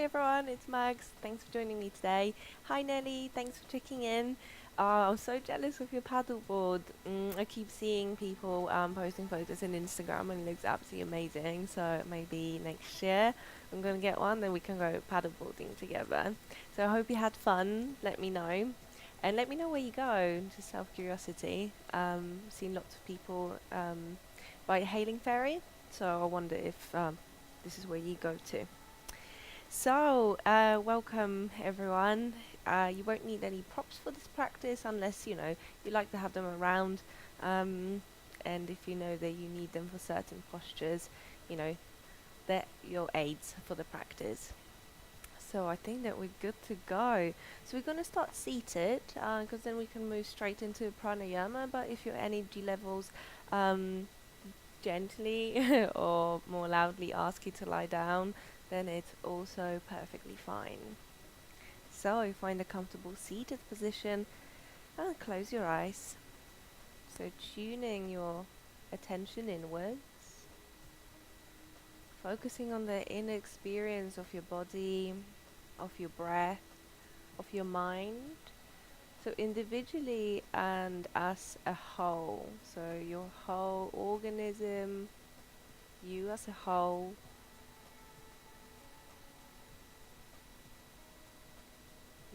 Hi everyone, it's Mags. Thanks for joining me today. Hi Nelly, thanks for checking in. I'm so jealous of your paddleboard. I keep seeing people posting photos on Instagram and it looks absolutely amazing. So maybe next year I'm going to get one, then we can go paddleboarding together. So I hope you had fun. Let me know. And let me know where you go, just out of curiosity. Seen lots of people by hailing ferry, so I wonder if this is where you go to. So, welcome everyone. You won't need any props for this practice unless you like to have them around, and if you know that you need them for certain postures, you know they're your aids for the practice. So I think that we're good to go. So we're going to start seated, because then we can move straight into pranayama. But if your energy levels um, gently or more loudly ask you to lie down, then it's also perfectly fine. So find a comfortable seated position and close your eyes. So tuning your attention inwards, focusing on the inner experience of your body, of your breath, of your mind. So individually and as a whole. So your whole organism, you as a whole.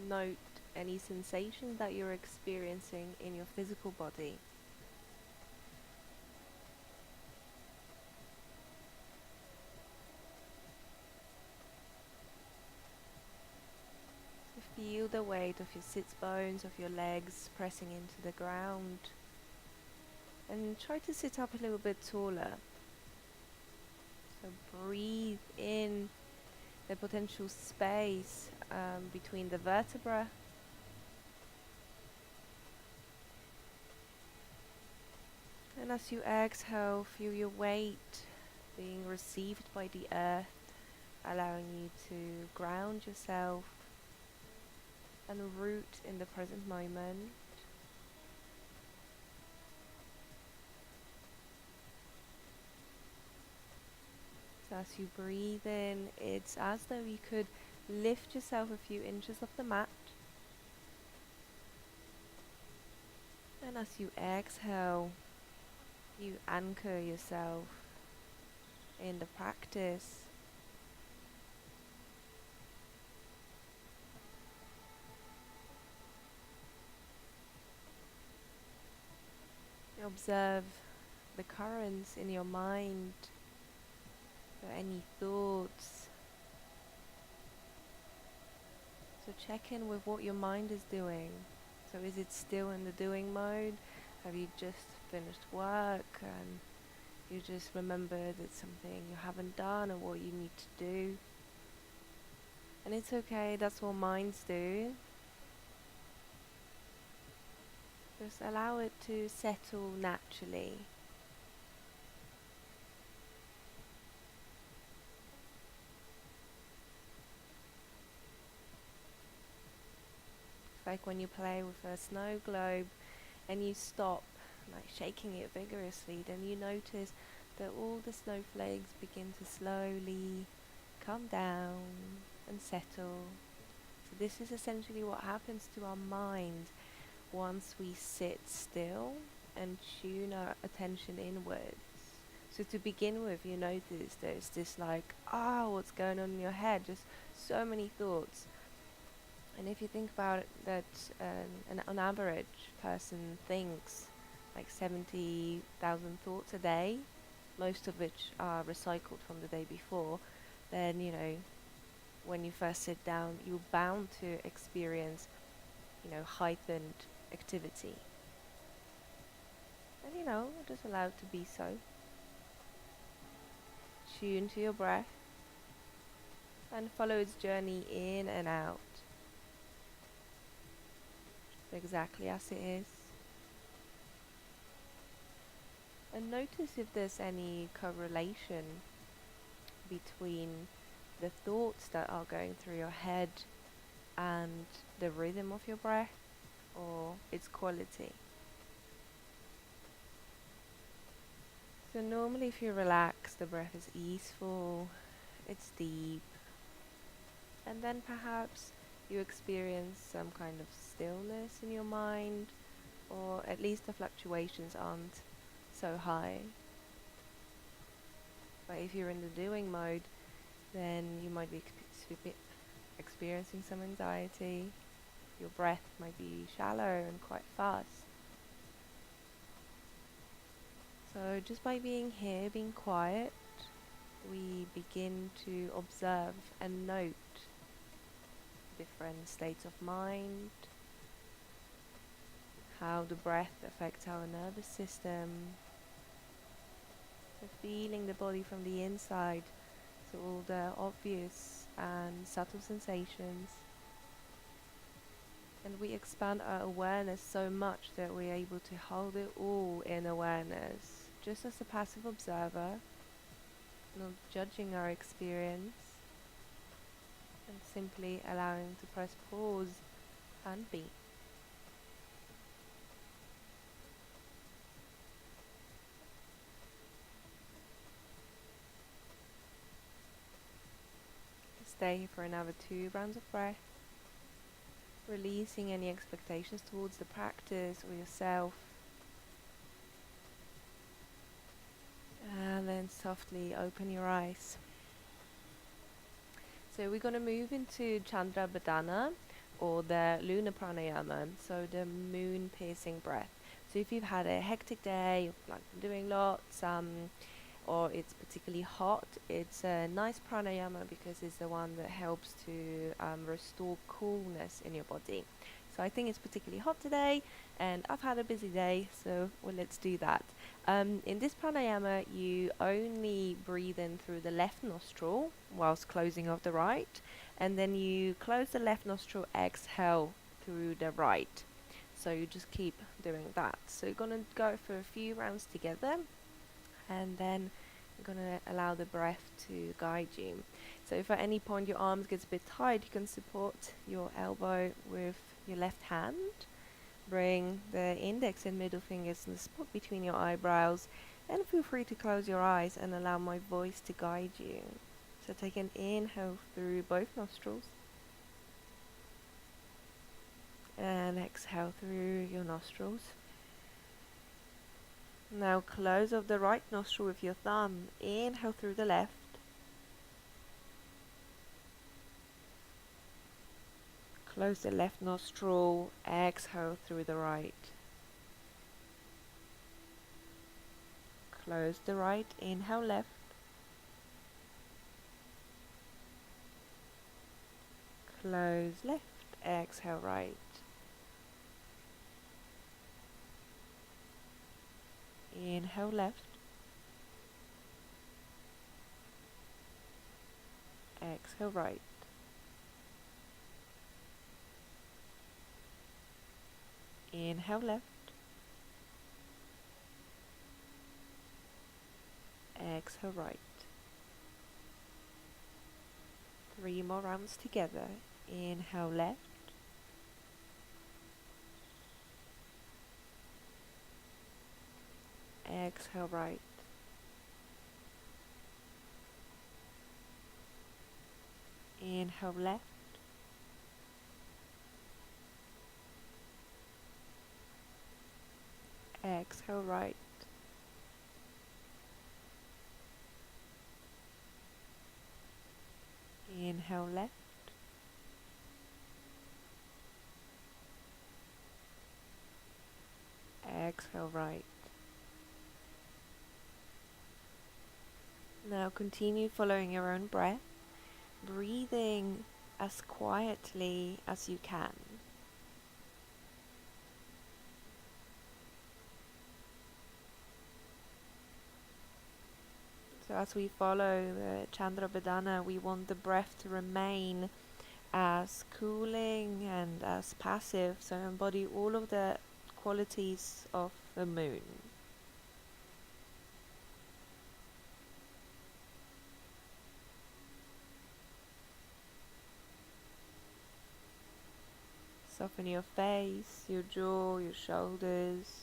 Note any sensation that you're experiencing in your physical body. So feel the weight of your sits bones, of your legs pressing into the ground. And try to sit up a little bit taller. So breathe in the potential space between the vertebra. And as you exhale, feel your weight being received by the earth, allowing you to ground yourself and root in the present moment. So as you breathe in, it's as though you could lift yourself a few inches off the mat. And as you exhale, you anchor yourself in the practice. You observe the currents in your mind, or any thoughts. So check in with what your mind is doing. So is it still in the doing mode? Have you just finished work and you just remembered it's something you haven't done or what you need to do? And it's okay, that's what minds do. Just allow it to settle naturally. It's like when you play with a snow globe and you stop like shaking it vigorously, then you notice that all the snowflakes begin to slowly come down and settle. So this is essentially what happens to our mind once we sit still and tune our attention inwards. So to begin with, you notice there's this like, what's going on in your head? Just so many thoughts. And if you think about it, that on average, person thinks like 70,000 thoughts a day, most of which are recycled from the day before, then when you first sit down, you're bound to experience heightened activity. And just allow it to be so. Tune to your breath and follow its journey in and out, exactly as it is. And notice if there's any correlation between the thoughts that are going through your head and the rhythm of your breath or its quality. So normally if you relax, the breath is easeful, it's deep, And then perhaps you experience some kind of stillness in your mind, or at least the fluctuations aren't so high. But if you're in the doing mode, then you might be experiencing some anxiety. Your breath might be shallow and quite fast. So just by being here, being quiet, we begin to observe and note different states of mind, how the breath affects our nervous system, so feeling the body from the inside, so all the obvious and subtle sensations. And we expand our awareness so much that we're able to hold it all in awareness, just as a passive observer, not judging our experience, and simply allowing to press pause and be. Stay for another 2 rounds of breath, releasing any expectations towards the practice or yourself. And then softly open your eyes. So we're going to move into Chandra Badana, or the lunar pranayama, so the moon piercing breath. So if you've had a hectic day, like doing lots, or it's particularly hot, it's a nice pranayama because it's the one that helps to restore coolness in your body. So I think it's particularly hot today, and I've had a busy day, so let's do that. In this pranayama, you only breathe in through the left nostril whilst closing off the right, and then you close the left nostril, exhale through the right. So you just keep doing that. So you're going to go for a few rounds together, and then you're going to allow the breath to guide you. So if at any point your arms gets a bit tight, you can support your elbow with your left hand. Bring the index and middle fingers in the spot between your eyebrows, and feel free to close your eyes and allow my voice to guide you. So take an inhale through both nostrils, and exhale through your nostrils. Now close off the right nostril with your thumb. Inhale through the left. Close the left nostril. Exhale through the right. Close the right. Inhale left. Close left. Exhale right. Inhale left. Exhale right. Inhale left. Exhale right. 3 more rounds together. Inhale left. Exhale right. Inhale left. Exhale right. Inhale left. Exhale right. Now continue following your own breath, breathing as quietly as you can. So as we follow the Chandra Badana, we want the breath to remain as cooling and as passive, so embody all of the qualities of the moon. Soften your face, your jaw, your shoulders.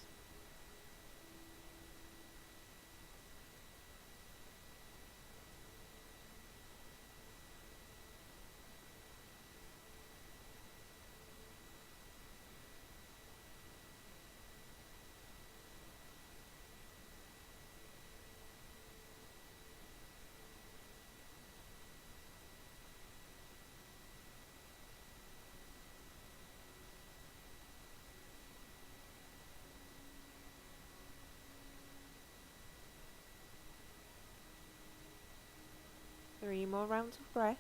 more rounds of breath.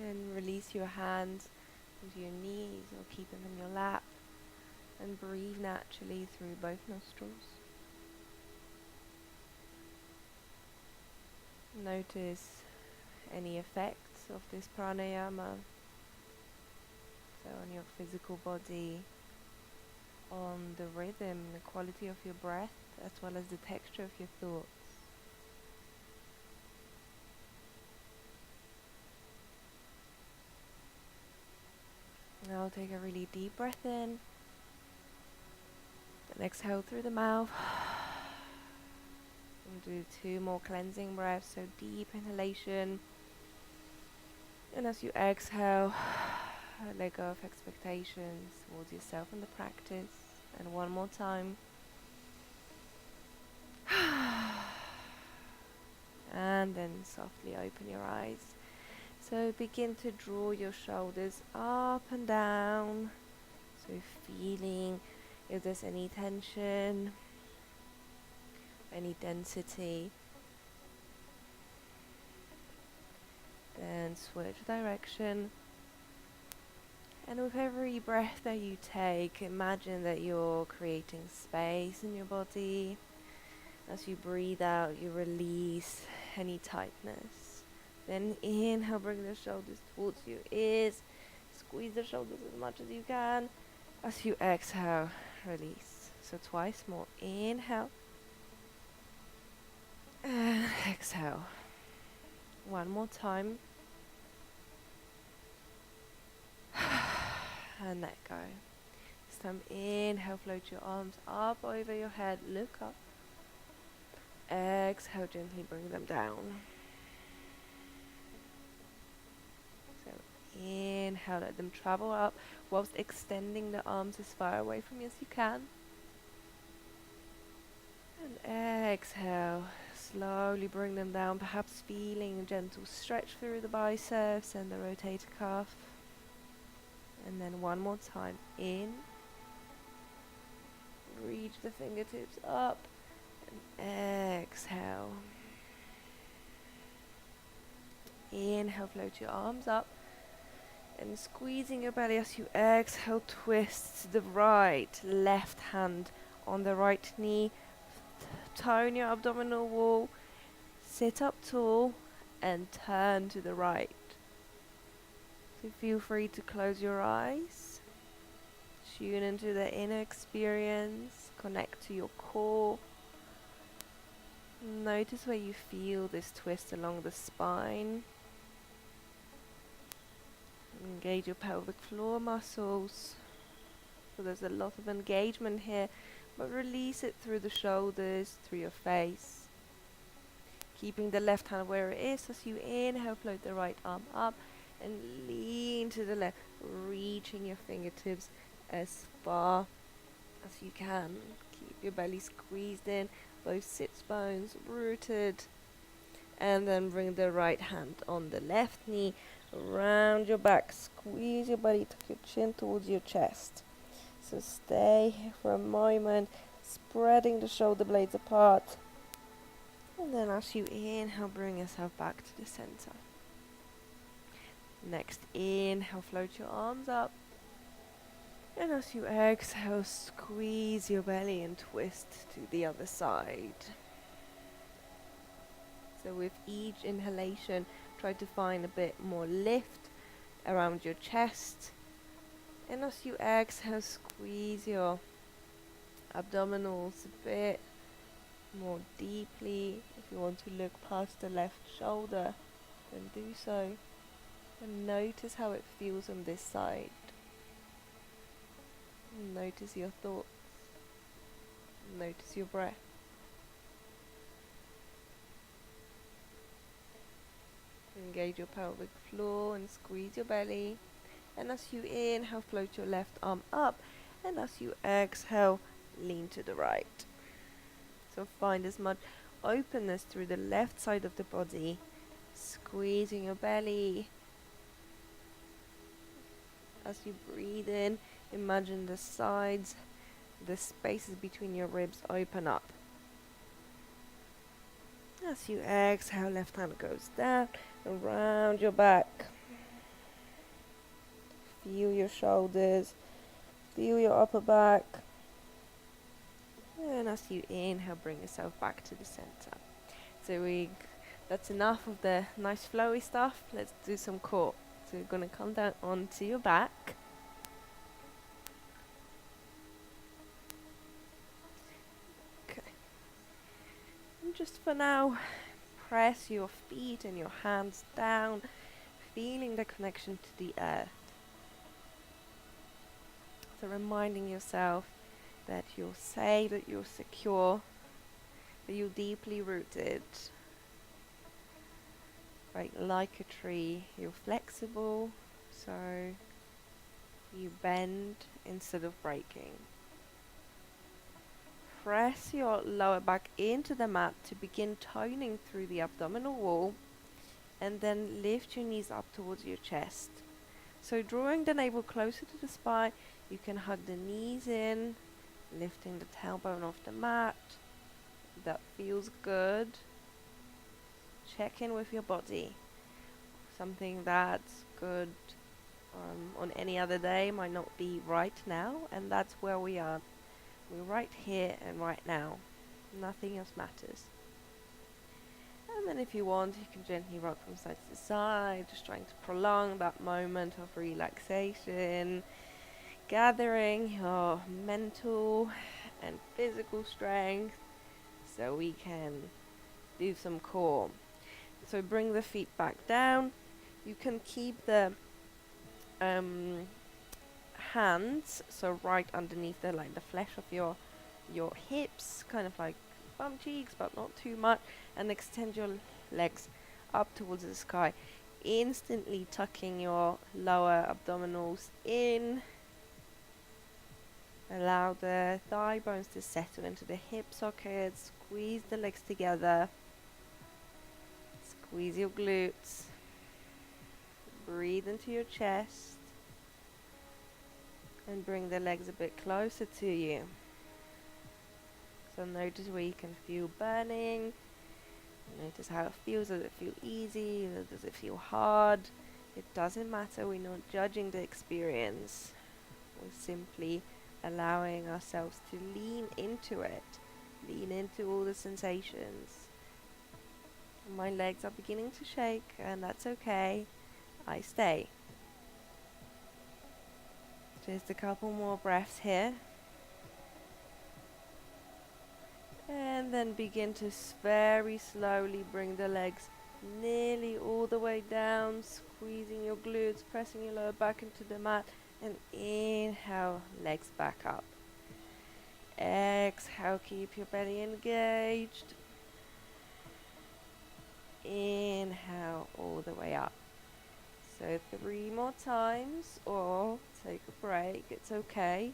And release your hands into your knees or keep them in your lap. And breathe naturally through both nostrils. Notice any effects of this pranayama, so on your physical body, on the rhythm, the quality of your breath, as well as the texture of your thoughts. Now take a really deep breath in, then exhale through the mouth. And do 2 more cleansing breaths, so deep inhalation. And as you exhale, let go of expectations towards yourself and the practice. And one more time. And then softly open your eyes. So begin to draw your shoulders up and down. So feeling if there's any tension, any density. Then switch direction. And with every breath that you take, imagine that you're creating space in your body. As you breathe out, you release any tightness. Then inhale, bring the shoulders towards your ears. Squeeze the shoulders as much as you can. As you exhale, release. So twice more. Inhale. And exhale. One more time. And let go. This time inhale, float your arms up over your head, look up. Exhale, gently bring them down. So inhale, let them travel up whilst extending the arms as far away from you as you can. And exhale, slowly bring them down, perhaps feeling a gentle stretch through the biceps and the rotator cuff. And then one more time, in, reach the fingertips up, and exhale. Inhale, float your arms up, and squeezing your belly as you exhale, twist the right, left hand on the right knee, tone your abdominal wall, sit up tall, and turn to the right. So feel free to close your eyes. Tune into the inner experience. Connect to your core. Notice where you feel this twist along the spine. Engage your pelvic floor muscles. So there's a lot of engagement here, but release it through the shoulders, through your face. Keeping the left hand where it is as you inhale, float the right arm up. And lean to the left, reaching your fingertips as far as you can. Keep your belly squeezed in, both sits bones rooted. And then bring the right hand on the left knee, around your back, squeeze your belly, tuck your chin towards your chest. So stay here for a moment, spreading the shoulder blades apart. And then as you inhale, bring yourself back to the center. Next, inhale, float your arms up. And as you exhale, squeeze your belly and twist to the other side. So with each inhalation, try to find a bit more lift around your chest. And as you exhale, squeeze your abdominals a bit more deeply. If you want to look past the left shoulder, then do so. And notice how it feels on this side. Notice your thoughts. Notice your breath. Engage your pelvic floor and squeeze your belly. And as you inhale, float your left arm up. And as you exhale, lean to the right. So find as much openness through the left side of the body. Squeezing your belly. As you breathe in, imagine the sides, the spaces between your ribs open up. As you exhale, left hand goes down, around your back. Feel your shoulders, feel your upper back. And as you inhale, bring yourself back to the center. So that's enough of the nice flowy stuff. Let's do some core. So you're going to come down onto your back. Okay. And just for now, press your feet and your hands down, feeling the connection to the earth. So reminding yourself that you're safe, that you're secure, that you're deeply rooted. Right, like a tree, you're flexible, so you bend instead of breaking. Press your lower back into the mat to begin toning through the abdominal wall, and then lift your knees up towards your chest. So drawing the navel closer to the spine, you can hug the knees in, lifting the tailbone off the mat. That feels good. Check in with your body. Something that's good on any other day might not be right now, and that's where we are. We're right here and right now. Nothing else matters. And then if you want, you can gently rock from side to side, just trying to prolong that moment of relaxation, gathering your mental and physical strength so we can do some core. So bring the feet back down. You can keep the hands so right underneath the flesh of your hips, kind of like bum cheeks, but not too much, and extend your legs up towards the sky, instantly tucking your lower abdominals in. Allow the thigh bones to settle into the hip sockets. Squeeze the legs together. Squeeze your glutes. Breathe into your chest. And bring the legs a bit closer to you. So notice where you can feel burning. Notice how it feels. Does it feel easy? Does it feel hard? It doesn't matter. We're not judging the experience. We're simply allowing ourselves to lean into it. Lean into all the sensations. My legs are beginning to shake, and that's okay. I stay. Just a couple more breaths here. And then begin to very slowly bring the legs nearly all the way down, squeezing your glutes, pressing your lower back into the mat, and inhale, legs back up. Exhale, keep your belly engaged. Inhale all the way up. So 3 more times, or take a break, it's okay.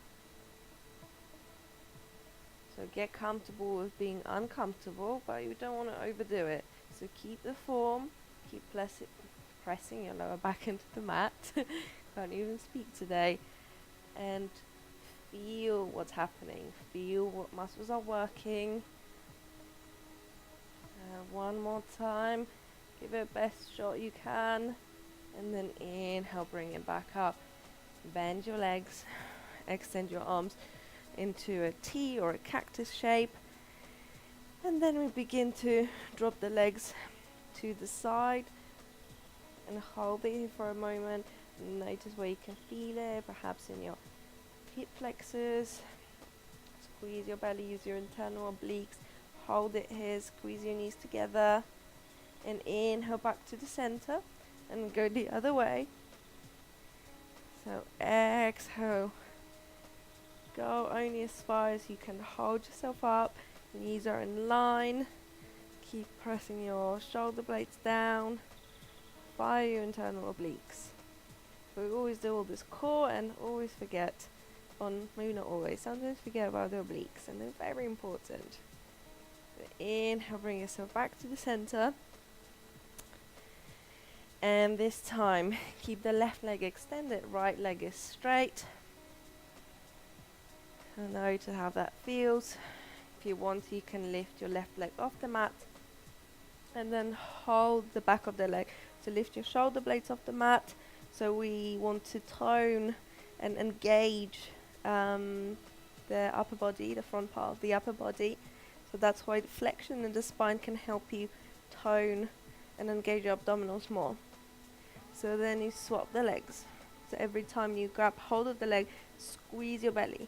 So get comfortable with being uncomfortable, but you don't want to overdo it. So keep the form, keep pressing your lower back into the mat. Can't even speak today. And feel what's happening. Feel what muscles are working. One more time. Give it best shot you can. And then inhale, bring it back up. Bend your legs. Extend your arms into a T or a cactus shape, and then we begin to drop the legs to the side and hold it here for a moment. Notice where you can feel it, perhaps in your hip flexors. Squeeze your belly, use your internal obliques. Hold it here, squeeze your knees together, and inhale back to the center and go the other way. So exhale. Go only as far as you can hold yourself up. Knees are in line. Keep pressing your shoulder blades down. via your internal obliques. We always do all this core and always forget maybe not always, sometimes forget about the obliques, and they're very important. So inhale, bring yourself back to the center. And this time, keep the left leg extended, right leg is straight. And note how that feels. If you want, you can lift your left leg off the mat and then hold the back of the leg. So lift your shoulder blades off the mat. So we want to tone and engage the upper body, the front part of the upper body. So that's why the flexion in the spine can help you tone and engage your abdominals more. So then you swap the legs. So every time you grab hold of the leg, squeeze your belly.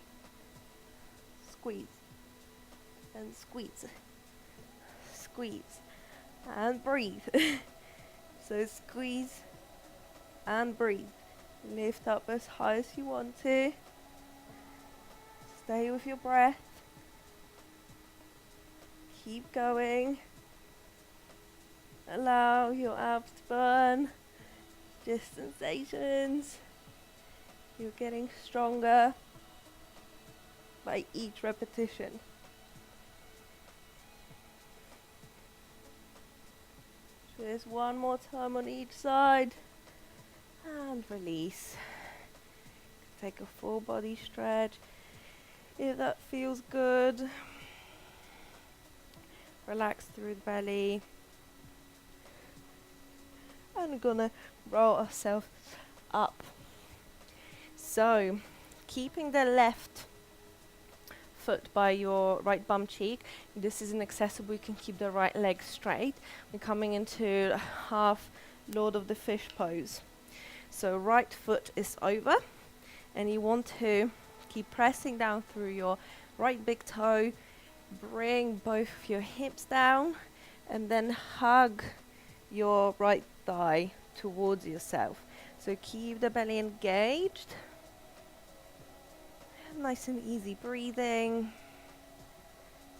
Squeeze. And squeeze. Squeeze. And breathe. So squeeze and breathe. Lift up as high as you want to. Stay with your breath. Keep going. Allow your abs to burn. Just sensations. You're getting stronger by each repetition. Just one more time on each side. And release. Take a full body stretch. If that feels good, relax through the belly. And we're gonna roll ourselves up. So, keeping the left foot by your right bum cheek. This is inaccessible. You can keep the right leg straight. We're coming into half Lord of the Fish pose. So right foot is over, and you want to keep pressing down through your right big toe. Bring both of your hips down, and then hug your right thigh towards yourself. So keep the belly engaged. Nice and easy breathing.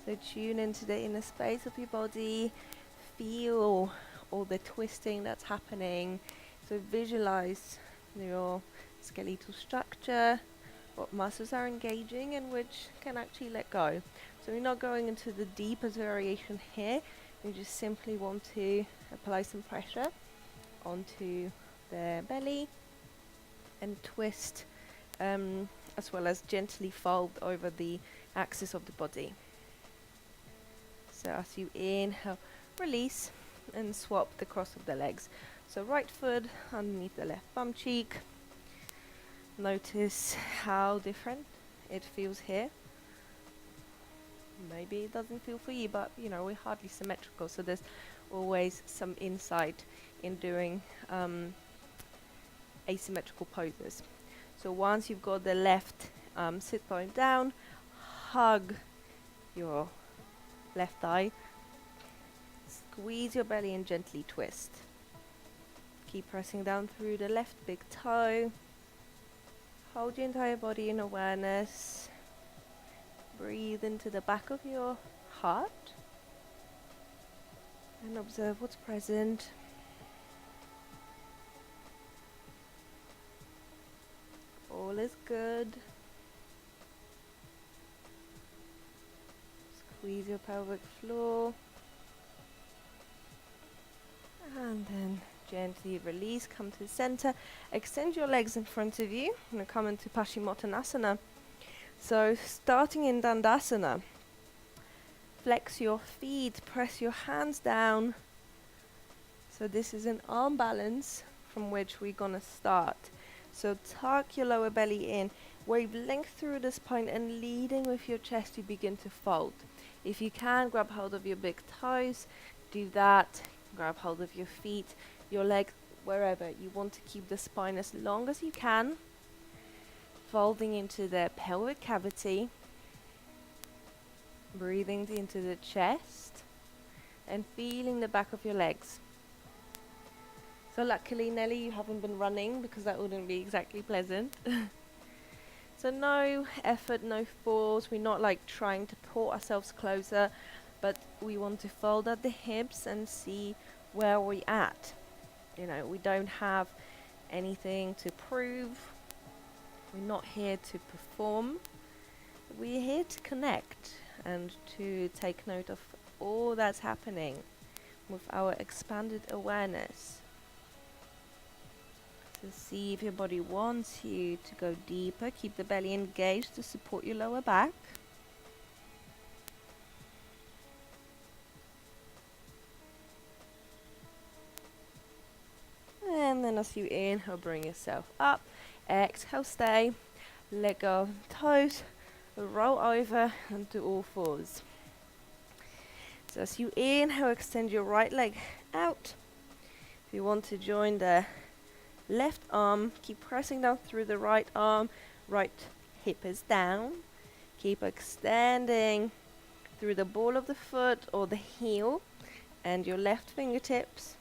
So tune into the inner space of your body. Feel all the twisting that's happening. So visualize your skeletal structure, what muscles are engaging and which can actually let go. So we're not going into the deepest variation here. We just simply want to apply some pressure onto the belly and twist, as well as gently fold over the axis of the body. So as you inhale, release and swap the cross of the legs. So right foot underneath the left bum cheek. Notice how different it feels here. Maybe it doesn't feel for you, but you know, we're hardly symmetrical, so there's always some insight in doing asymmetrical poses. So once you've got the left sit bone down, hug your left thigh, squeeze your belly and gently twist. Keep pressing down through the left big toe. Hold your entire body in awareness. Breathe into the back of your heart and observe what's present. All is good. Squeeze your pelvic floor. And then gently release, come to the center. Extend your legs in front of you. I'm going to come into Paschimottanasana. So starting in Dandasana, flex your feet, press your hands down. So this is an arm balance from which we're going to start. So tuck your lower belly in, wave length through the spine, and leading with your chest, you begin to fold. If you can, grab hold of your big toes, do that. Grab hold of your feet, your legs, wherever. You want to keep the spine as long as you can, folding into the pelvic cavity, breathing into the chest, and feeling the back of your legs. So luckily, Nelly, you haven't been running because that wouldn't be exactly pleasant. So no effort, no force. We're not like trying to pull ourselves closer, but we want to fold at the hips and see where we're at. We don't have anything to prove. We're not here to perform. We're here to connect and to take note of all that's happening with our expanded awareness. So see if your body wants you to go deeper. Keep the belly engaged to support your lower back. And then as you inhale, bring yourself up. Exhale, stay. Let go of toes. Roll over and do all fours. So as you inhale, extend your right leg out. If you want to join the left arm, keep pressing down through the right arm. Right hip is down. Keep extending through the ball of the foot or the heel and your left fingertips.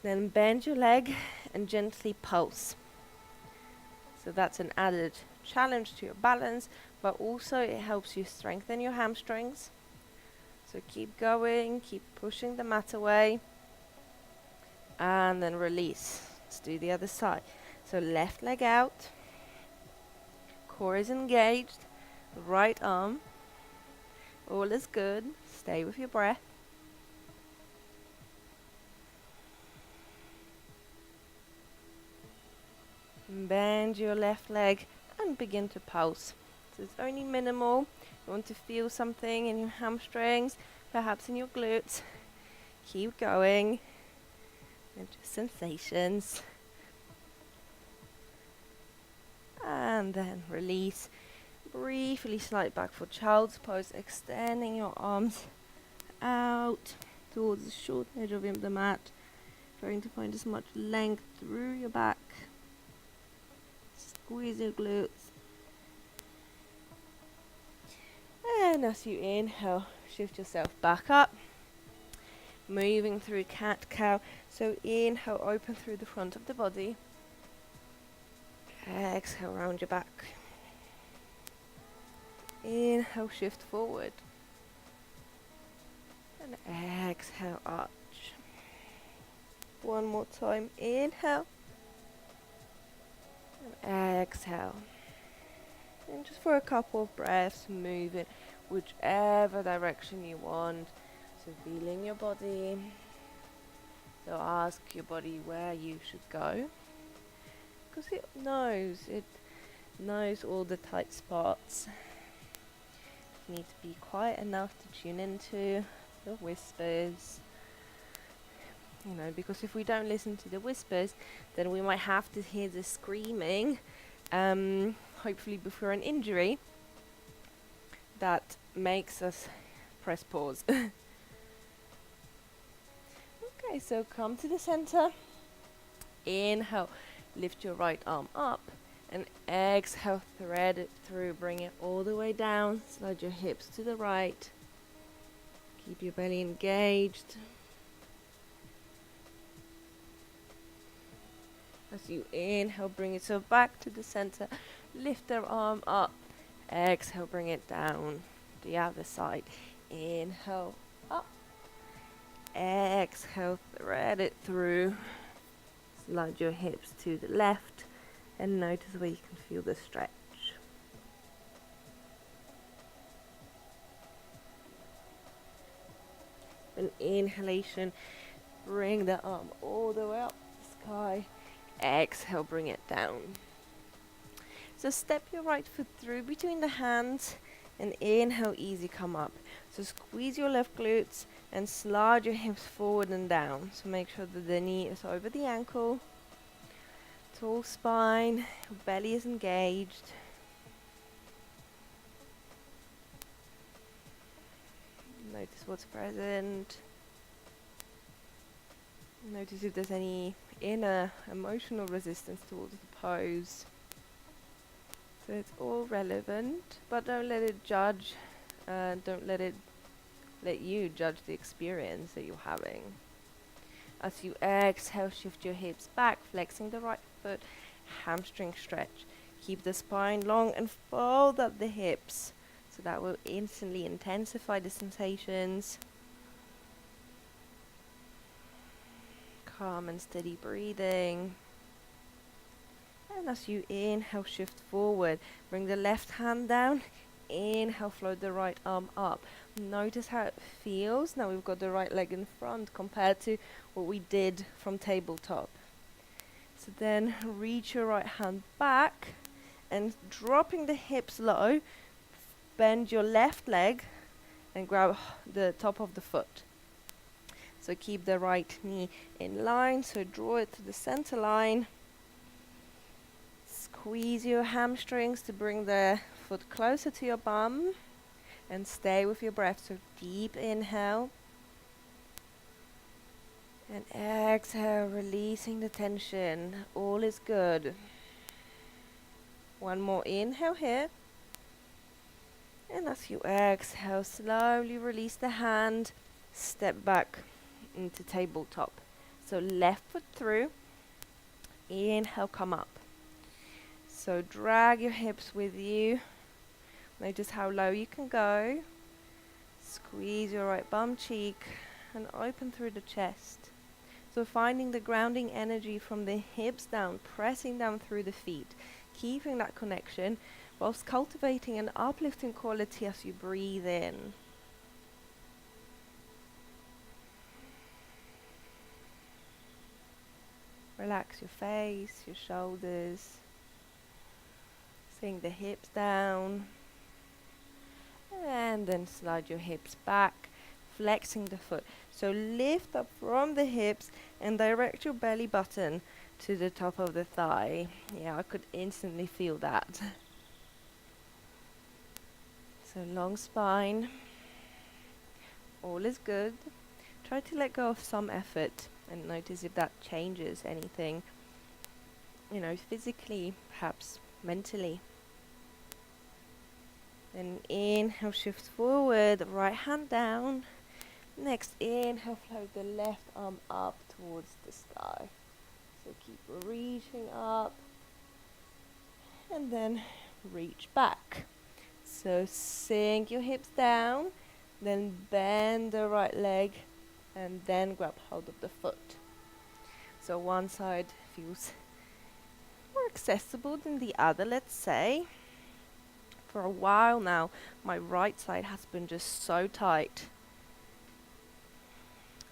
Then bend your leg and gently pulse. So that's an added challenge to your balance, but also it helps you strengthen your hamstrings. So keep going, keep pushing the mat away, and then release. Let's do the other side. So left leg out, core is engaged, right arm, all is good. Stay with your breath. Bend your left leg and begin to pulse. So it's only minimal. You want to feel something in your hamstrings, perhaps in your glutes. Keep going. And just sensations. And then release. Briefly slide back for child's pose, extending your arms out towards the short edge of the mat. Trying to find as much length through your back. Squeeze your glutes. And as you inhale, shift yourself back up. Moving through cat-cow. So inhale, open through the front of the body. Exhale, round your back. Inhale, shift forward. And exhale, arch. One more time. Inhale. And exhale. And just for a couple of breaths, move it whichever direction you want. So feeling your body. So ask your body where you should go. Because it knows all the tight spots. You need to be quiet enough to tune into the whispers. Because if we don't listen to the whispers, then we might have to hear the screaming, hopefully before an injury, that makes us press pause. Okay, so come to the center. Inhale, lift your right arm up, and exhale, thread it through, bring it all the way down, slide your hips to the right, keep your belly engaged. As you inhale, bring yourself back to the center, lift the arm up, exhale, bring it down, the other side. Inhale, up, exhale, thread it through, slide your hips to the left, and notice where you can feel the stretch. An inhalation, bring the arm all the way up the sky. Exhale, bring it down. So step your right foot through between the hands and inhale, easy, come up. So squeeze your left glutes and slide your hips forward and down. So make sure that the knee is over the ankle. Tall spine, belly is engaged. Notice what's present. Notice if there's any inner emotional resistance towards the pose. So it's all relevant, but don't let it judge. Don't let you judge the experience that you're having. As you exhale, shift your hips back, flexing the right foot, hamstring stretch. Keep the spine long and fold up the hips. So that will instantly intensify the sensations. Calm and steady breathing. And as you inhale, shift forward. Bring the left hand down. Inhale, float the right arm up. Notice how it feels. Now we've got the right leg in front compared to what we did from tabletop. So then reach your right hand back and dropping the hips low, bend your left leg and grab the top of the foot. So keep the right knee in line, so draw it to the center line. Squeeze your hamstrings to bring the foot closer to your bum and stay with your breath. So deep inhale and exhale, releasing the tension. All is good. One more inhale here. And as you exhale, slowly release the hand, step back into tabletop. So left foot through, inhale, come up. So drag your hips with you. Notice how low you can go. Squeeze your right bum cheek and open through the chest. So finding the grounding energy from the hips down, pressing down through the feet, keeping that connection whilst cultivating an uplifting quality as you breathe in. Relax your face, your shoulders. Sink the hips down. And then slide your hips back, flexing the foot. So lift up from the hips and direct your belly button to the top of the thigh. Yeah, I could instantly feel that. So long spine. All is good. Try to let go of some effort and notice if that changes anything, physically, perhaps mentally. Then inhale, shift forward, right hand down. Next inhale, float the left arm up towards the sky. So keep reaching up and then reach back. So sink your hips down, then bend the right leg and then grab hold of the foot. So one side feels more accessible than the other, let's say. For a while now, my right side has been just so tight.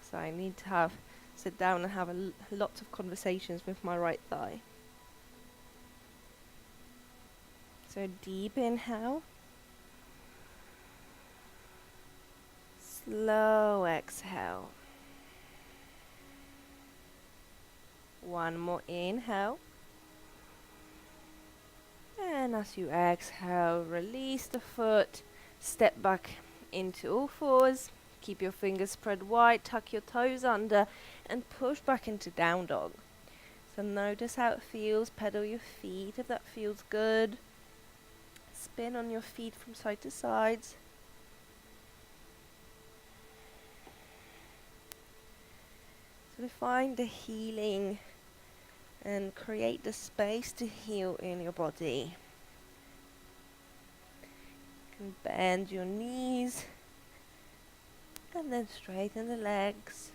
So I need to sit down and have lots of conversations with my right thigh. So deep inhale. Slow exhale. One more inhale. And as you exhale, release the foot, step back into all fours, keep your fingers spread wide, tuck your toes under, and push back into down dog. So notice how it feels, pedal your feet if that feels good. Spin on your feet from side to side. So find the healing and create the space to heal in your body. You can bend your knees and then straighten the legs.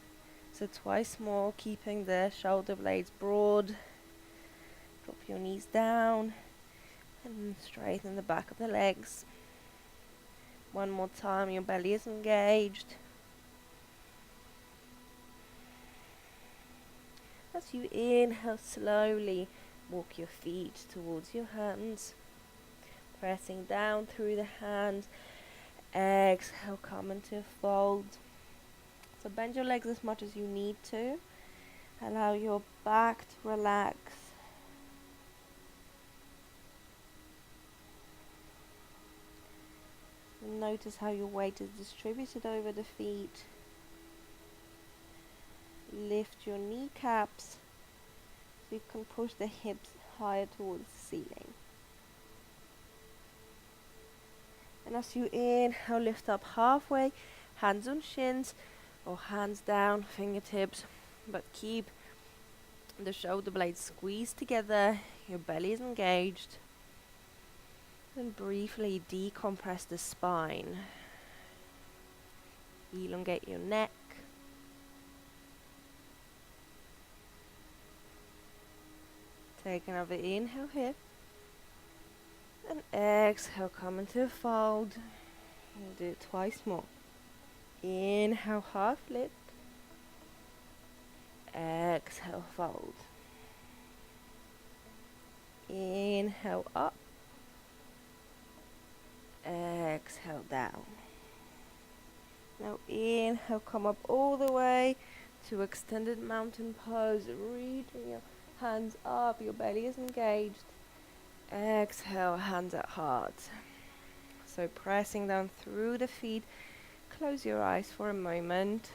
So twice more, keeping the shoulder blades broad. Drop your knees down and straighten the back of the legs. One more time, your belly is engaged. As you inhale, slowly walk your feet towards your hands, pressing down through the hands. Exhale, come into a fold. So bend your legs as much as you need to. Allow your back to relax. Notice how your weight is distributed over the feet. Lift your kneecaps so you can push the hips higher towards the ceiling. And as you inhale, lift up halfway, hands on shins or hands down, fingertips, but keep the shoulder blades squeezed together, your belly is engaged. And briefly decompress the spine. Elongate your neck. Take another inhale here. And exhale, come into a fold. And do it twice more. Inhale, half lift. Exhale, fold. Inhale up. Exhale down. Now inhale, come up all the way to extended mountain pose. Reaching your hands up, your belly is engaged. Exhale, hands at heart. So pressing down through the feet. Close your eyes for a moment.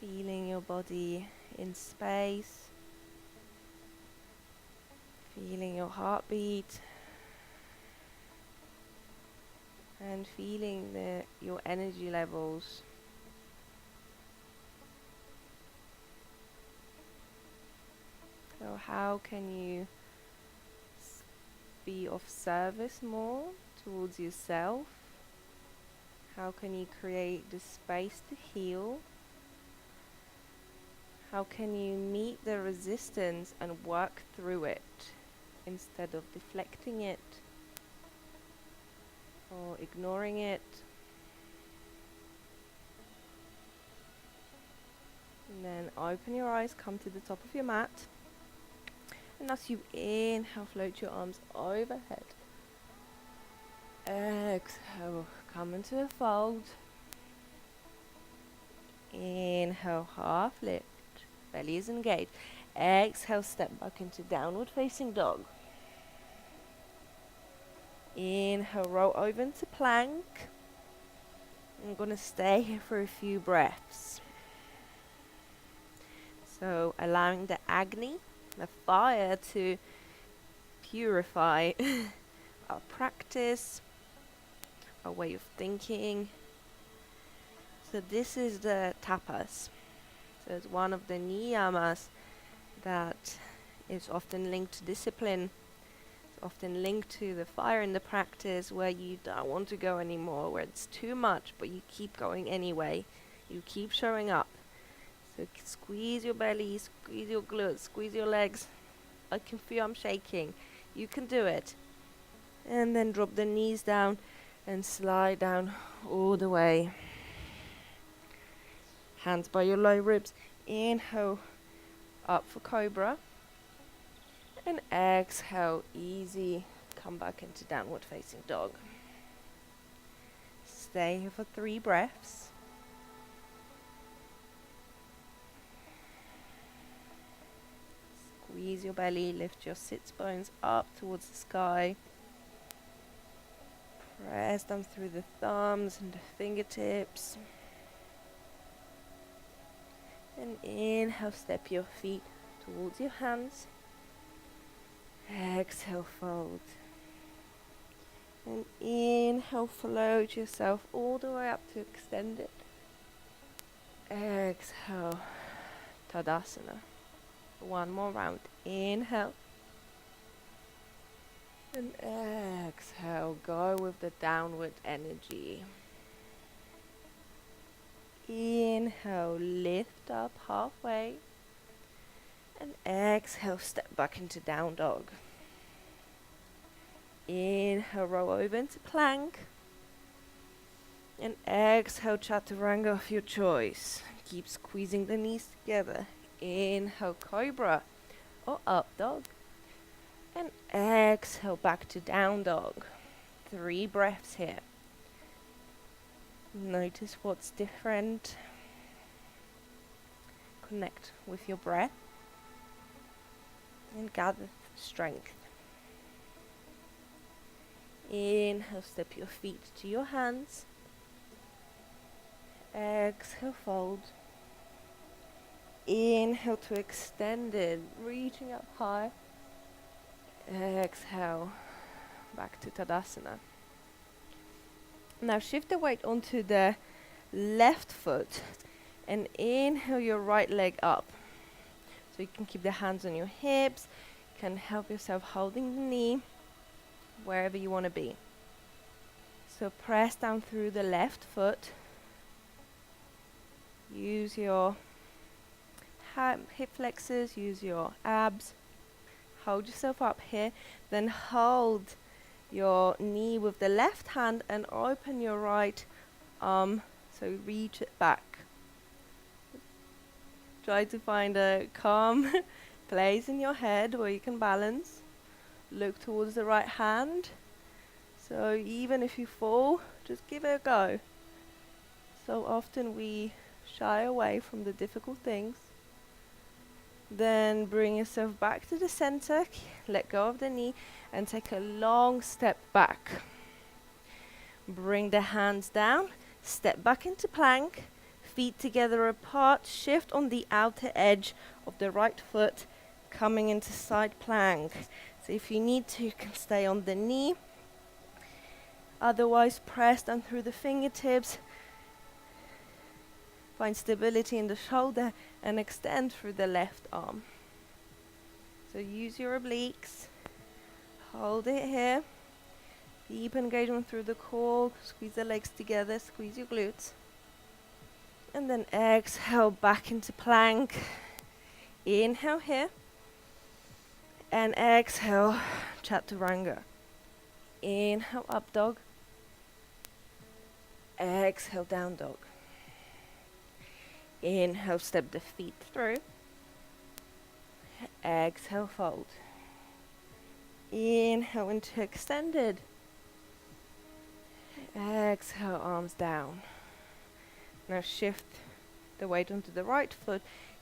Feeling your body in space. Feeling your heartbeat. And feeling your energy levels. So how can you be of service more towards yourself? How can you create the space to heal? How can you meet the resistance and work through it instead of deflecting it or ignoring it? And then open your eyes, come to the top of your mat. And as you inhale, float your arms overhead. Exhale, come into a fold. Inhale, half lift. Belly is engaged. Exhale, step back into downward facing dog. Inhale, roll over into plank. I'm going to stay here for a few breaths. So allowing the Agni, the fire, to purify our practice, our way of thinking. So this is the tapas. So it's one of the niyamas that is often linked to discipline. It's often linked to the fire in the practice where you don't want to go anymore, where it's too much, but you keep going anyway. You keep showing up. So squeeze your belly, squeeze your glutes, squeeze your legs. I can feel I'm shaking. You can do it. And then drop the knees down and slide down all the way. Hands by your low ribs. Inhale up for cobra. And exhale, easy. Come back into downward facing dog. Stay here for 3 breaths. Squeeze your belly, lift your sits bones up towards the sky. Press them through the thumbs and the fingertips. And inhale, step your feet towards your hands. Exhale, fold. And inhale, float yourself all the way up to extend it. Exhale, Tadasana. One more round. Inhale. And exhale, go with the downward energy. Inhale, lift up halfway. And exhale, step back into down dog. Inhale, roll over into plank. And exhale, chaturanga of your choice. Keep squeezing the knees together. Inhale, cobra or up dog. And exhale, back to down dog. 3 breaths here. Notice what's different. Connect with your breath. And gather strength. Inhale, step your feet to your hands. Exhale, fold. Inhale to extend it, reaching up high. Exhale, back to Tadasana. Now shift the weight onto the left foot and inhale your right leg up. So you can keep the hands on your hips, you can help yourself holding the knee wherever you want to be. So press down through the left foot. Use your hip flexors, use your abs. Hold yourself up here, then hold your knee with the left hand and open your right arm, so reach it back. Try to find a calm place in your head where you can balance. Look towards the right hand, so even if you fall, just give it a go. So often we shy away from the difficult things. Then bring yourself back to the center, let go of the knee and take a long step back. Bring the hands down, step back into plank, feet together apart, shift on the outer edge of the right foot, coming into side plank. So if you need to, you can stay on the knee. Otherwise, press down through the fingertips. Find stability in the shoulder and extend through the left arm. So use your obliques. Hold it here. Deep engagement through the core. Squeeze the legs together. Squeeze your glutes. And then exhale back into plank. Inhale here. And exhale, chaturanga. Inhale, up dog. Exhale, down dog. Inhale, step the feet through. Exhale, fold. Inhale into extended. Exhale, arms down. Now shift the weight onto the right foot.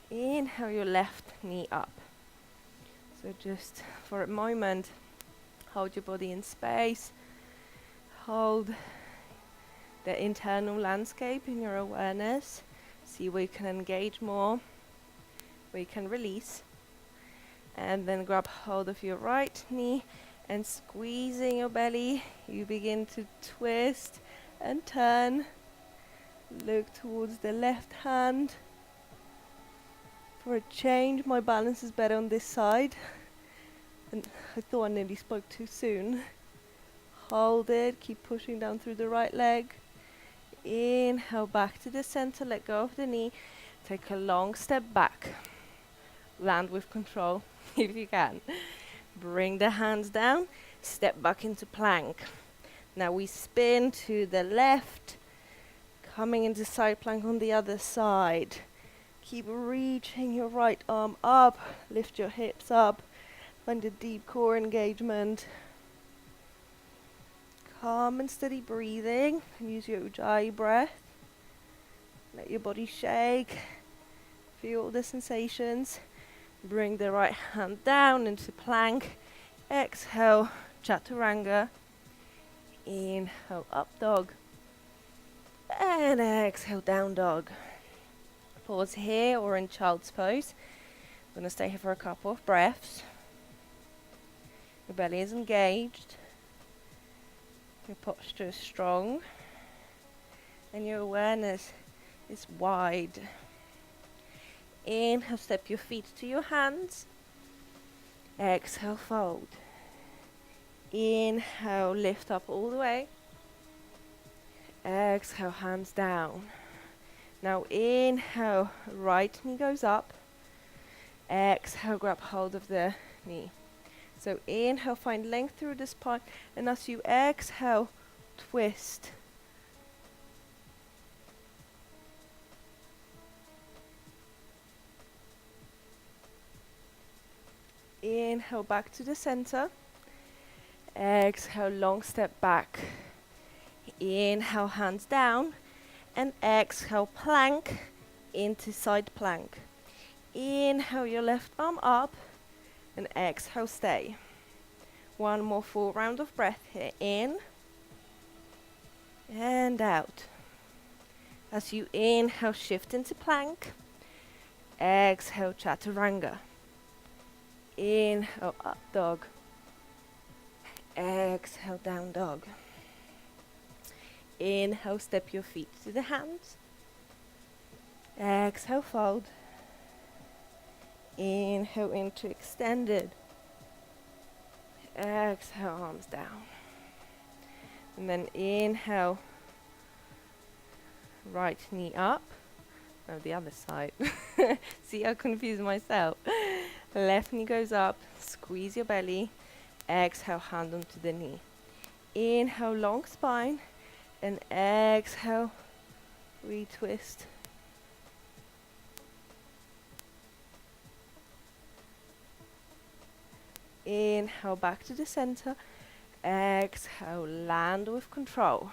Inhale your left knee up. So just for a moment, hold your body in space. Hold the internal landscape in your awareness. See where you can engage more, where you can release. And then grab hold of your right knee and squeezing your belly, you begin to twist and turn. Look towards the left hand. For a change, my balance is better on this side. And I thought I nearly spoke too soon. Hold it, keep pushing down through the right leg. Inhale back to the center, let go of the knee. Take a long step back. Land with control if you can. Bring the hands down, step back into plank. Now we spin to the left, coming into side plank on the other side. Keep reaching your right arm up, lift your hips up, find a deep core engagement. Calm and steady breathing. Use your ujjayi breath. Let your body shake. Feel all the sensations. Bring the right hand down into plank. Exhale, chaturanga. Inhale, up dog. And exhale, down dog. Pause here or in child's pose. I'm going to stay here for a couple of breaths. Your belly is engaged. Your posture is strong. And your awareness is wide. Inhale, step your feet to your hands. Exhale, fold. Inhale, lift up all the way. Exhale, hands down. Now inhale, right knee goes up. Exhale, grab hold of the knee. So inhale, find length through the spine, and as you exhale, twist. Inhale, back to the center. Exhale, long step back. Inhale, hands down. And exhale, plank into side plank. Inhale your left arm up. And exhale, stay. One more full round of breath here. In. And out. As you inhale, shift into plank. Exhale, chaturanga. Inhale, up dog. Exhale, down dog. Inhale, step your feet to the hands. Exhale, fold. Inhale into extended. Exhale, arms down. And then inhale, right knee up. No, the other side. See, I confuse myself. Left knee goes up, squeeze your belly. Exhale, hand onto the knee. Inhale, long spine. And exhale, retwist. Inhale, back to the center. Exhale, land with control.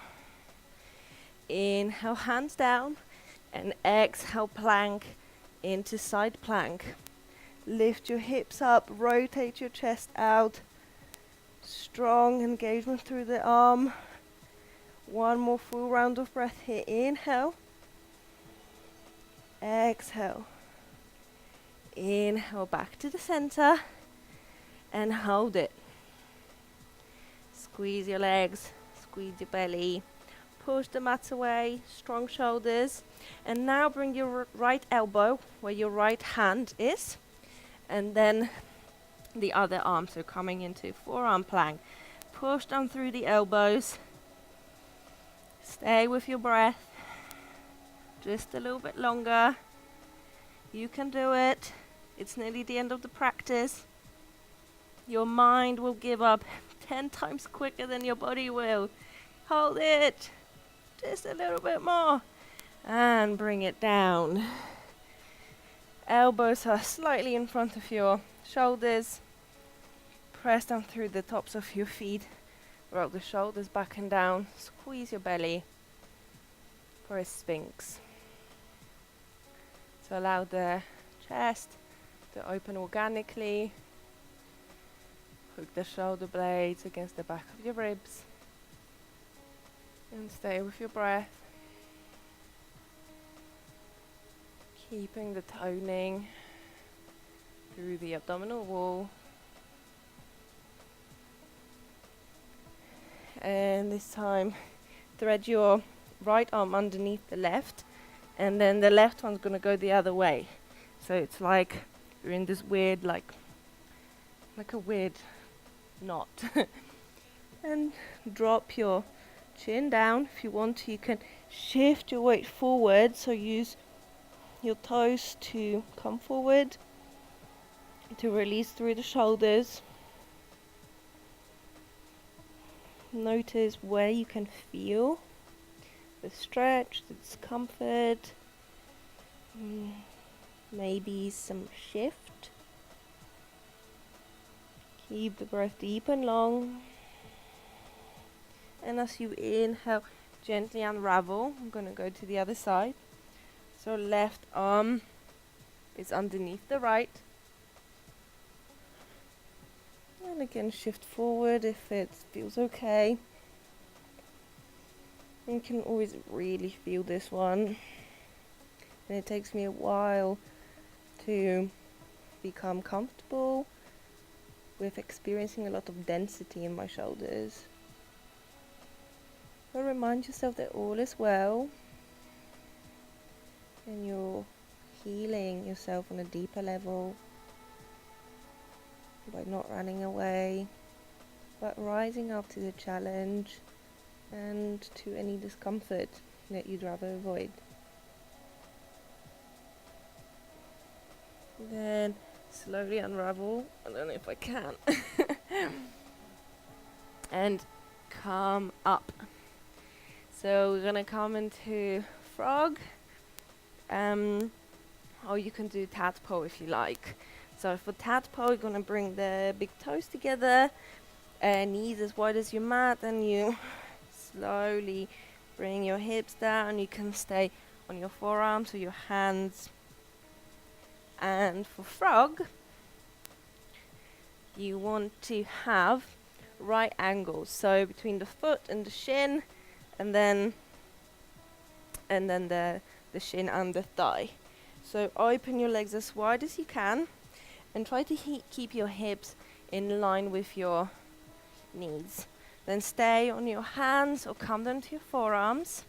Inhale, hands down. And exhale, plank into side plank. Lift your hips up, rotate your chest out. Strong engagement through the arm. One more full round of breath here. Inhale. Exhale. Inhale, back to the center. And hold it. Squeeze your legs, squeeze your belly. Push the mats away, strong shoulders. And now bring your right elbow where your right hand is. And then the other arm, so coming into forearm plank. Push down through the elbows. Stay with your breath. Just a little bit longer. You can do it. It's nearly the end of the practice. Your mind will give up 10 times quicker than your body will. Hold it. Just a little bit more. And bring it down. Elbows are slightly in front of your shoulders. Press down through the tops of your feet. Roll the shoulders back and down. Squeeze your belly for a sphinx. So allow the chest to open organically. Hook the shoulder blades against the back of your ribs. And stay with your breath. Keeping the toning through the abdominal wall. And this time, thread your right arm underneath the left, and then the left one's going to go the other way. So it's like you're in this weird, like a weird knot. And drop your chin down. If you want to, you can shift your weight forward, so use your toes to come forward to release through the shoulders. Notice where you can feel the stretch, the discomfort, maybe some shift. Keep the breath deep and long. And as you inhale, gently unravel. I'm going to go to the other side. So left arm is underneath the right. And again, shift forward if it feels okay. You can always really feel this one. And it takes me a while to become comfortable with experiencing a lot of density in my shoulders. But remind yourself that all is well. And you're healing yourself on a deeper level. By not running away, but rising up to the challenge and to any discomfort that you'd rather avoid. Then slowly unravel. I don't know if I can. And come up. So we're gonna come into frog. Or you can do tadpole if you like. So for tadpole, you're going to bring the big toes together, knees as wide as your mat, and you slowly bring your hips down. You can stay on your forearms or your hands. And for frog, you want to have right angles, so between the foot and the shin, and then the shin and the thigh. So open your legs as wide as you can. And try to keep your hips in line with your knees. Then stay on your hands or come down to your forearms.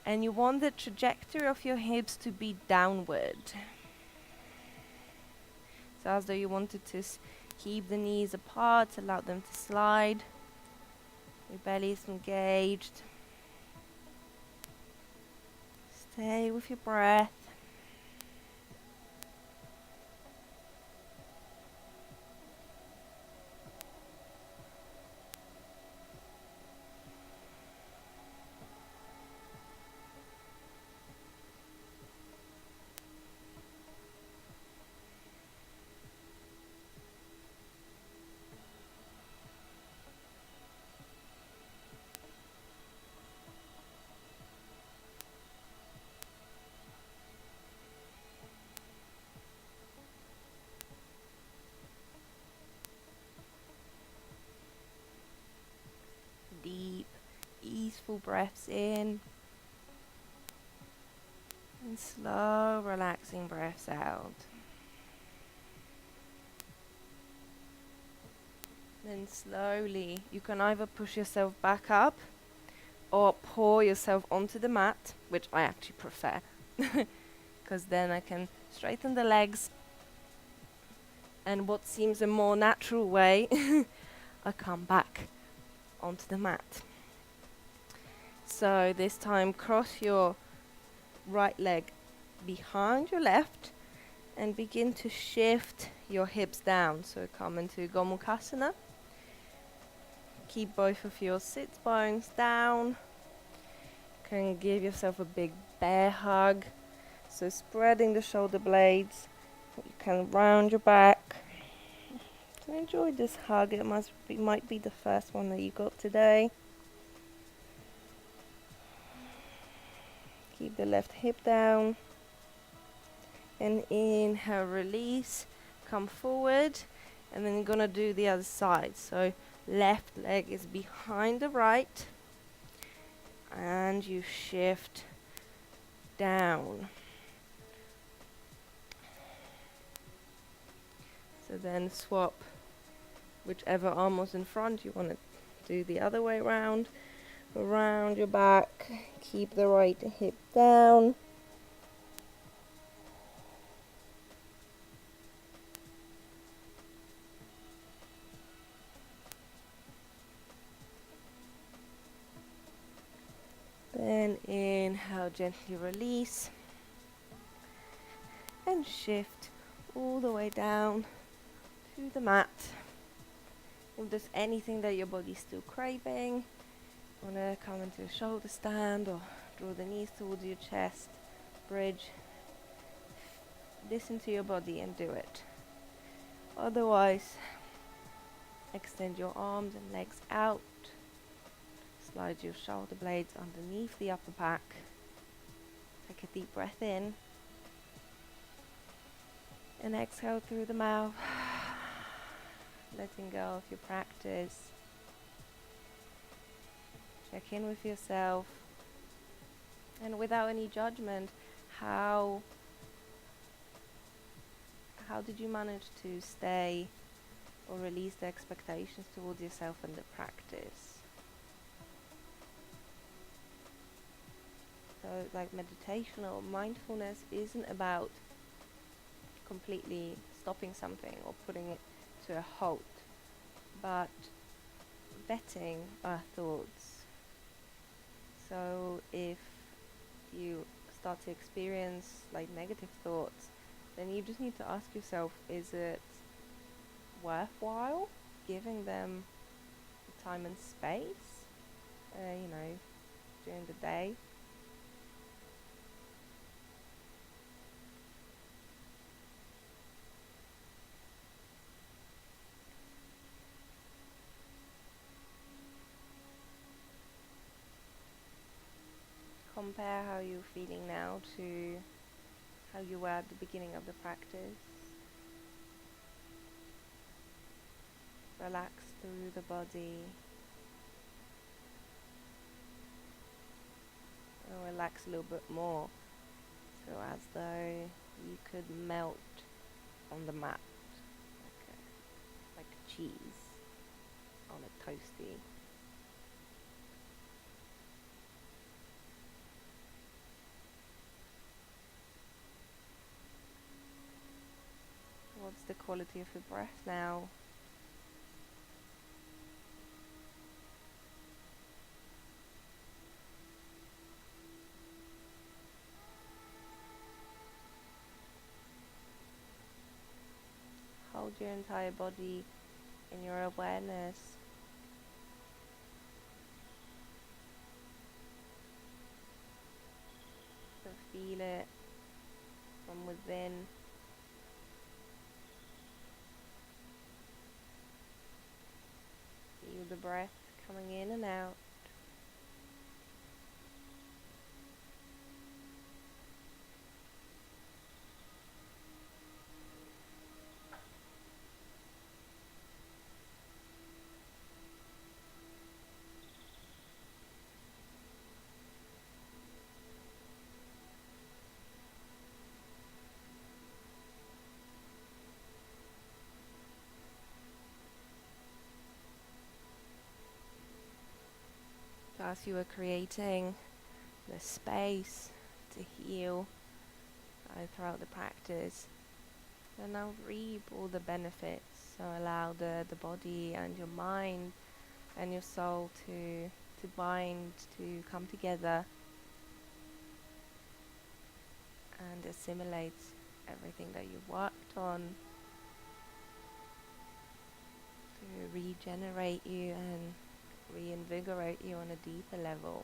And you want the trajectory of your hips to be downward. So as though you wanted to keep the knees apart, allow them to slide. Your belly is engaged. Stay with your breath. peaceful breaths in and slow, relaxing breaths out. Then slowly, you can either push yourself back up or pour yourself onto the mat, which I actually prefer, because then I can straighten the legs, and what seems a more natural way, I come back onto the mat. So this time, cross your right leg behind your left and begin to shift your hips down. So come into Gomukasana. Keep both of your sit bones down. You can give yourself a big bear hug. So spreading the shoulder blades. You can round your back. So enjoy this hug. It might be the first one that you got today. Keep the left hip down. And inhale, release. Come forward. And then you're going to do the other side. So left leg is behind the right. And you shift down. So then swap whichever arm was in front. You want to do the other way around. Around your back. Keep the right hip down. Then inhale, gently release. And shift all the way down to the mat. If there's anything that your body's still craving, you want to come into a shoulder stand or draw the knees towards your chest, bridge. Listen to your body and do it. Otherwise, extend your arms and legs out. Slide your shoulder blades underneath the upper back. Take a deep breath in. And exhale through the mouth. Letting go of your practice. Check in with yourself. And without any judgment, how did you manage to stay or release the expectations towards yourself in the practice? So like meditation or mindfulness isn't about completely stopping something or putting it to a halt, but vetting our thoughts. So if you start to experience like negative thoughts, then you just need to ask yourself, is it worthwhile giving them time and space, during the day? Compare how you're feeling now to how you were at the beginning of the practice. Relax through the body. And relax a little bit more. So as though you could melt on the mat like a cheese on a toasty. What's the quality of your breath now? Hold your entire body in your awareness. So feel it from within. Feel the breath coming in and out. So as you are creating the space to heal throughout the practice, and now reap all the benefits. So allow the body and your mind and your soul to bind, to come together and assimilate everything that you've worked on, to regenerate you and reinvigorate you on a deeper level.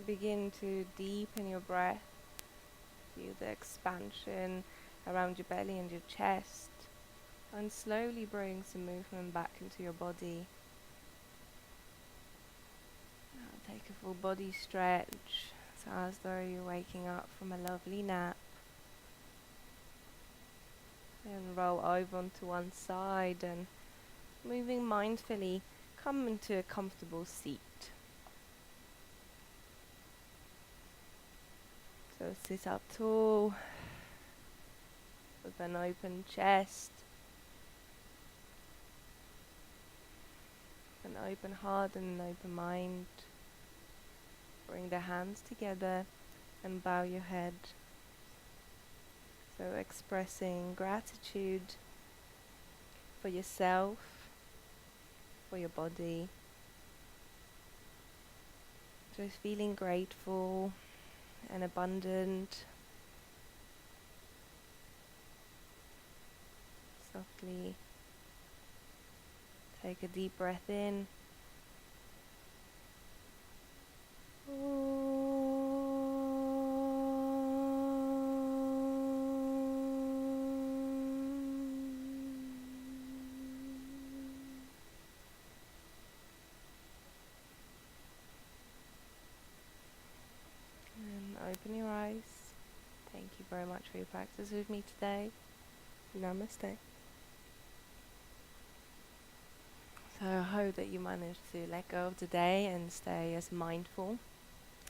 Begin to deepen your breath. Feel the expansion around your belly and your chest, and slowly bring some movement back into your body. Now take a full body stretch, so as though you're waking up from a lovely nap. And roll over onto one side and, moving mindfully, come into a comfortable seat. So sit up tall with an open chest, an open heart and an open mind. Bring the hands together and bow your head. So expressing gratitude for yourself, for your body. Just feeling grateful and abundant. Softly take a deep breath in. And open your eyes. Thank you very much for your practice with me today. Namaste. So I hope that you managed to let go of the day and stay as mindful.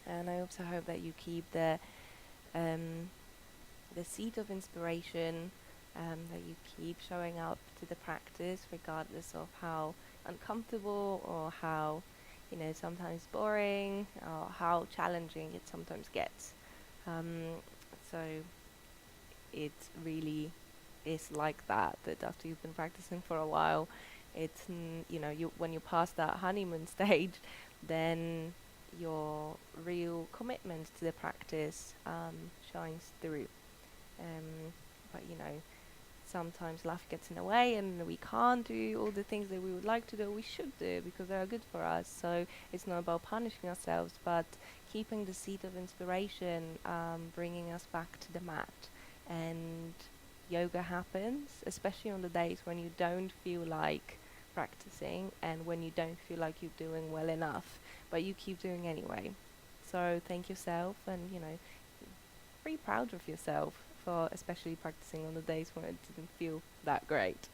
And I also hope that you keep the seed of inspiration, that you keep showing up to the practice regardless of how uncomfortable or how, sometimes boring or how challenging it sometimes gets. So it really is like that after you've been practicing for a while, it's, when you pass that honeymoon stage, then your real commitment to the practice shines through. But sometimes life gets in the way and we can't do all the things that we would like to do, we should do, because they are good for us. So it's not about punishing ourselves, but keeping the seed of inspiration, bringing us back to the mat. And yoga happens, especially on the days when you don't feel like practicing and when you don't feel like you're doing well enough, but you keep doing anyway. So thank yourself, and be proud of yourself for especially practicing on the days when it didn't feel that great.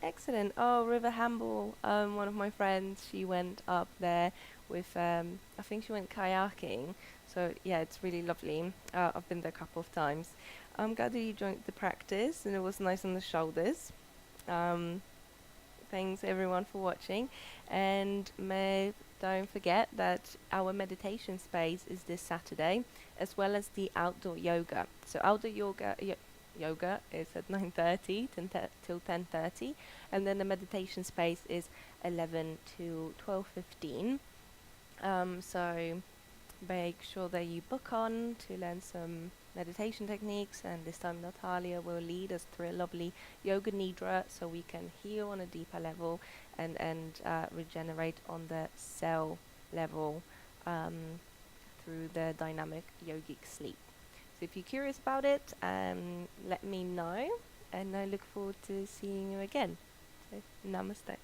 Excellent. Oh, River Hamble, one of my friends, she went up there with, I think she went kayaking. So yeah, it's really lovely. I've been there a couple of times. I'm glad that you joined the practice and it was nice on the shoulders. Thanks everyone for watching, and don't forget that our meditation space is this Saturday, as well as the outdoor yoga. So outdoor yoga is at 9:30 till 10:30, and then the meditation space is 11 to 12:15. So make sure that you book on to learn some meditation techniques, and this time Natalia will lead us through a lovely yoga nidra so we can heal on a deeper level and regenerate on the cell level through the dynamic yogic sleep. So if you're curious about it, let me know, and I look forward to seeing you again. So namaste.